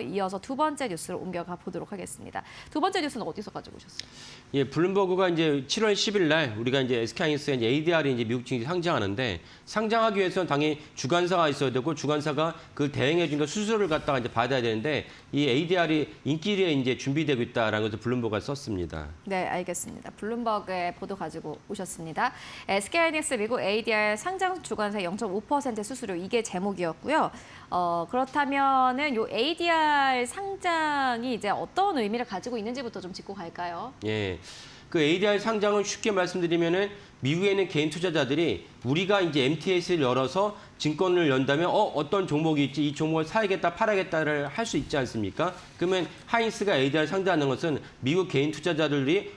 이어서 두 번째 뉴스로 옮겨가 보도록 하겠습니다. 두 번째 뉴스는 어디서 가지고 오셨어요? 예, 블룸버그가 이제 7월 10일 날 우리가 이제 SK하이닉스의 ADR이 이제 미국 증시 상장하는데 상장하기 위해서는 당연히 주관사가 있어야 되고 주관사가 그 대행해 준 수수료를 갖다가 이제 받아야 되는데 이 ADR이 인기리에 이제 준비되고 있다라는 것을 블룸버그가 썼습니다. 네, 알겠습니다. 블룸버그의 보도 가지고 오셨습니다. SK하이닉스 미국 ADR 상장 주관사 0.5% 수수료 이게 제목이었고요. 그렇다면은 요 ADR 상장이 이제 어떤 의미를 가지고 있는지부터 좀 짚고 갈까요? 예. 그 ADR 상장은 쉽게 말씀드리면은 미국에 있는 개인 투자자들이 우리가 이제 MTS를 열어서 증권을 연다면 어떤 종목이 있지 이 종목을 사야겠다 팔아야겠다를 할 수 있지 않습니까? 그러면 하이닉스가 ADR 상장하는 것은 미국 개인 투자자들이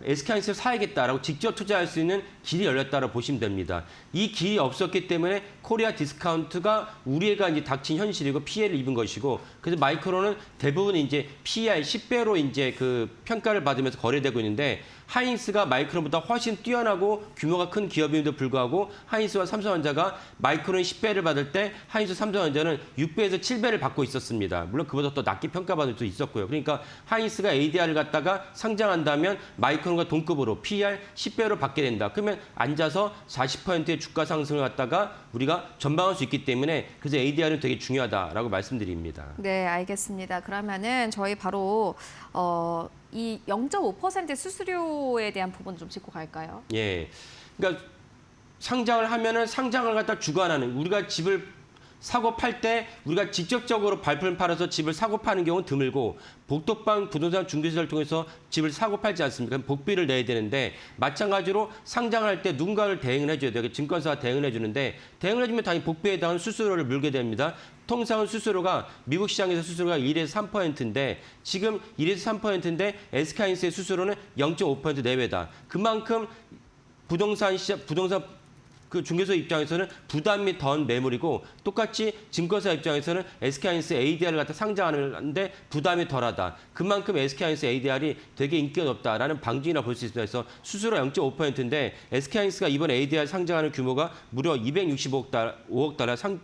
SK하이닉스를 사야겠다라고 직접 투자할 수 있는 길이 열렸다고 보시면 됩니다. 이 길이 없었기 때문에 코리아 디스카운트가 우리가 이제 닥친 현실이고 피해를 입은 것이고 그래서 마이크론은 대부분 이제 PER 10배로 이제 그 평가를 받으면서 거래되고 있는데 하이닉스가 마이크론보다 훨씬 뛰어나고 규모가 큰 기업임에도 불구하고 하이닉스와 삼성전자가 마이크론 10배를 받을 때 하이닉스 삼성전자는 6배에서 7배를 받고 있었습니다. 물론 그보다 더 낮게 평가받을 수도 있었고요. 그러니까 하이닉스가 ADR을 갖다가 상장한다면 마이크론과 동급으로 PER 10배로 받게 된다. 그러면 앉아서 40%의 주가 상승을 갖다가 우리가 전망할 수 있기 때문에 그래서 ADR은 되게 중요하다라고 말씀드립니다. 네, 알겠습니다. 그러면은 저희 바로 이 0.5% 수수료에 대한 부분 좀 짚고 갈까요? 예. 그러니까 상장을 하면은 상장을 갖다 주관하는 우리가 집을 사고 팔 때 우리가 직접적으로 발품을 팔아서 집을 사고 파는 경우는 드물고 복덕방 부동산 중개사를 통해서 집을 사고 팔지 않습니까? 그럼 복비를 내야 되는데 마찬가지로 상장할 때 누군가를 대행을 해줘야 돼요. 증권사가 대행을 해주는데 대행을 해주면 당연히 복비에 대한 수수료를 물게 됩니다. 통상은 수수료가 미국 시장에서 수수료가 1에서 3%인데 지금 1에서 3%인데 SK하이닉스의 수수료는 0.5% 내외다. 그만큼 부동산 그 중개소 입장에서는 부담이 덜 매물이고 똑같이 증권사 입장에서는 SK하이닉스 ADR을 갖다 상장하는데 부담이 덜하다. 그만큼 SK하이닉스 ADR이 되게 인기가 높다라는 방증이라 볼 수 있습니다. 그래서 수수료 0.5%인데 SK하이닉스가 이번 ADR 상장하는 규모가 무려 265억 달러,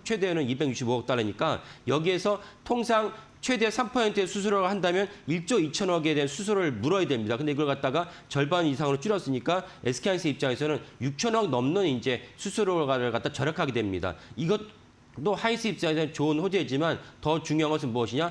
최대는 265억 달러니까 여기에서 통상 최대 3%의 수수료를 한다면 1조 2천억에 대한 수수료를 물어야 됩니다. 근데 이걸 갖다가 절반 이상으로 줄였으니까 SK하이닉스 입장에서는 6천억 넘는 이제 수수료를 갖다 절약하게 됩니다. 이것도 하이닉스 입장에서는 좋은 호재지만 더 중요한 것은 무엇이냐?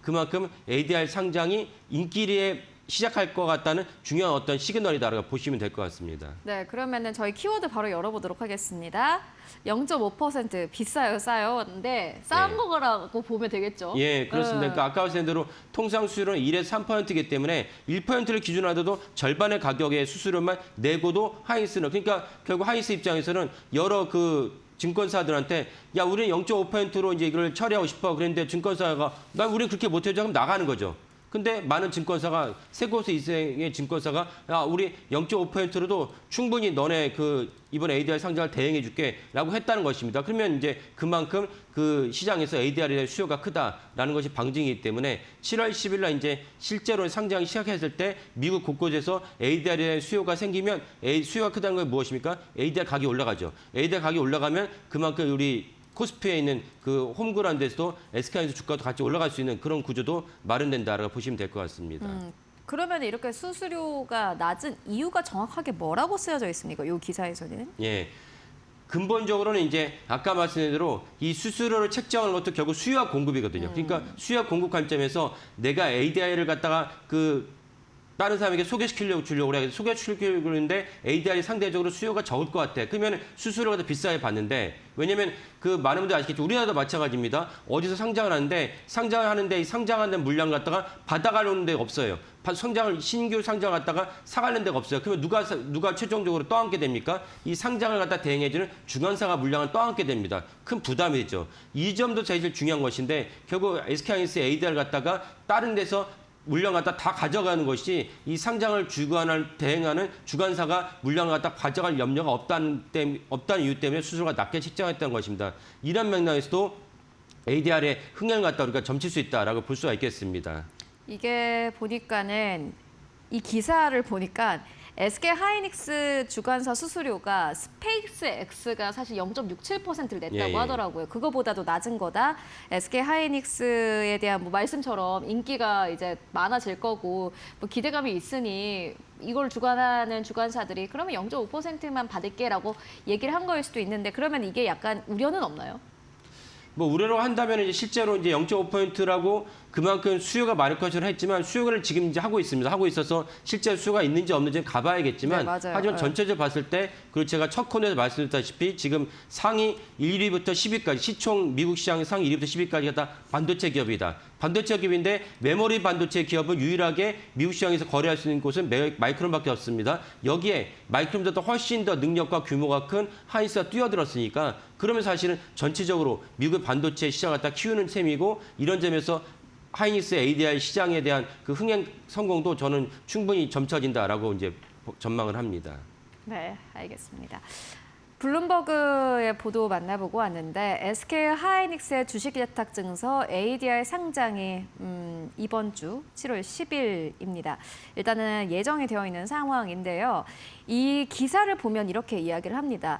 그만큼 ADR 상장이 인기리에 시작할 것 같다는 중요한 어떤 시그널이다라고 보시면 될 것 같습니다. 네, 그러면은 저희 키워드 바로 열어보도록 하겠습니다. 0.5% 비싸요, 싸요? 근데 싼 거라고 보면 되겠죠? 예, 그렇습니다. 그러니까 아까 말씀드린 대로 통상 수수료는 1에서 3%이기 때문에 1%를 기준으로 하더라도 절반의 가격의 수수료만 내고도 하이닉스는 그러니까 결국 하이닉스 입장에서는 여러 그 증권사들한테 야 우리는 0.5%로 이제 이걸 처리하고 싶어 그랬는데 증권사가 우리는 그렇게 못해줘 그럼 나가는 거죠. 근데 많은 증권사가 세 곳의 이상의 증권사가 야 우리 0.5%로도 충분히 너네 그 이번 ADR 상장을 대행해 줄게라고 했다는 것입니다. 그러면 이제 그만큼 그 시장에서 ADR에 대한 수요가 크다라는 것이 방증이기 때문에 7월 10일 날 이제 실제로 상장이 시작했을 때 미국 곳곳에서 ADR에 대한 수요가 생기면 수요가 크다는 건 무엇입니까? ADR 가격이 올라가죠. ADR 가격이 올라가면 그만큼 우리 코스피에 있는 그 홈그라운드에서도 SK하이닉스 주가도 같이 올라갈 수 있는 그런 구조도 마련된다라고 보시면 될 것 같습니다. 그러면 이렇게 수수료가 낮은 이유가 정확하게 뭐라고 쓰여져 있습니까? 이 기사에서는? 예. 근본적으로는 이제 아까 말씀드린 대로 이 수수료를 책정하는 것도 결국 수요와 공급이거든요. 그러니까 수요와 공급 관점에서 내가 ADR을 갖다가 다른 사람에게 소개시키려고 주려고 그래. 소개시키려고 그러는데 ADR이 상대적으로 수요가 적을 것 같아. 그러면 수수료가 더 비싸게 받는데 왜냐면 그 많은 분들 아시겠죠. 우리나라도 마찬가지입니다. 어디서 상장을 하는데 상장을 하는데 이 상장하는 물량 갖다가 받아가려는 데가 없어요. 신규 상장 갖다가 사가는 데가 없어요. 그러면 누가 최종적으로 떠안게 됩니까? 이 상장을 갖다 대행해주는 중간사가 물량을 떠안게 됩니다. 큰 부담이 되죠. 이 점도 제일 중요한 것인데 결국 SK하이닉스 ADR 갖다가 다른 데서 물량 갖다 다 가져가는 것이 이 상장을 대행하는 주관사가 물량을 갖다 가져갈 염려가 없다는 이유 때문에 수수료가 낮게 책정했다는 것입니다. 이런 맥락에서도 ADR의 흥행을 갖다 우리가 점칠 수 있다라고 볼 수가 있겠습니다. 이게 보니까는 이 기사를 보니까 SK 하이닉스 주관사 수수료가 스페이스 X가 사실 0.67%를 냈다고 예, 예. 하더라고요. 그거보다도 낮은 거다. SK 하이닉스에 대한 뭐 말씀처럼 인기가 이제 많아질 거고 뭐 기대감이 있으니 이걸 주관하는 주관사들이 그러면 0.5%만 받을게라고 얘기를 한 거일 수도 있는데 그러면 이게 약간 우려는 없나요? 뭐 우려로 한다면 이제 실제로 이제 0.5%라고 그만큼 수요가 많을 것으로 했지만 수요를 지금 이제 하고 있습니다. 하고 있어서 실제 수요가 있는지 없는지는 가봐야겠지만 네, 맞아요. 하지만 네. 전체적으로 봤을 때 그리고 제가 첫 코너에서 말씀드렸다시피 지금 상위 1위부터 10위까지 시총 미국 시장 상위 1위부터 10위까지가 다 반도체 기업이다. 반도체 기업인데 메모리 반도체 기업은 유일하게 미국 시장에서 거래할 수 있는 곳은 마이크론밖에 없습니다. 여기에 마이크론보다 훨씬 더 능력과 규모가 큰 하이닉스가 뛰어들었으니까 그러면 사실은 전체적으로 미국의 반도체 시장을 갖다 키우는 셈이고 이런 점에서 하이닉스 ADR 시장에 대한 그 흥행 성공도 저는 충분히 점쳐진다라고 이제 전망을 합니다. 네, 알겠습니다. 블룸버그의 보도 만나보고 왔는데 SK 하이닉스의 주식 예탁 증서 ADR 상장이 이번 주 7월 10일입니다. 일단은 예정이 되어 있는 상황인데요. 이 기사를 보면 이렇게 이야기를 합니다.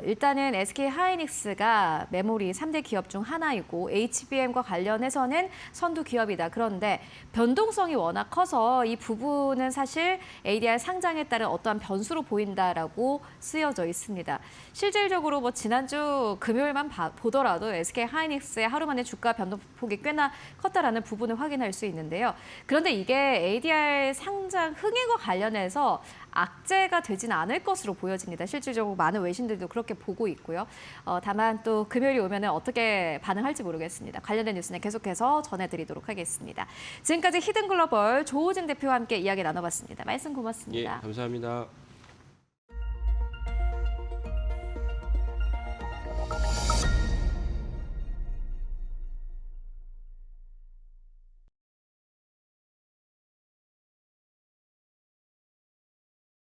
일단은 SK 하이닉스가 메모리 3대 기업 중 하나이고 HBM과 관련해서는 선두 기업이다. 그런데 변동성이 워낙 커서 이 부분은 사실 ADR 상장에 따른 어떠한 변수로 보인다라고 쓰여져 있습니다. 실질적으로 뭐 지난주 금요일만 보더라도 SK 하이닉스의 하루 만에 주가 변동폭이 꽤나 컸다라는 부분을 확인할 수 있는데요. 그런데 이게 ADR 상장 흥행과 관련해서 악재가 되지는 않을 것으로 보여집니다. 실질적으로 많은 외신들도 그렇게 보고 있고요. 다만 또 금요일이 오면 어떻게 반응할지 모르겠습니다. 관련된 뉴스는 계속해서 전해드리도록 하겠습니다. 지금까지 히든글로벌 조우진 대표와 함께 이야기 나눠봤습니다. 말씀 고맙습니다. 예, 감사합니다.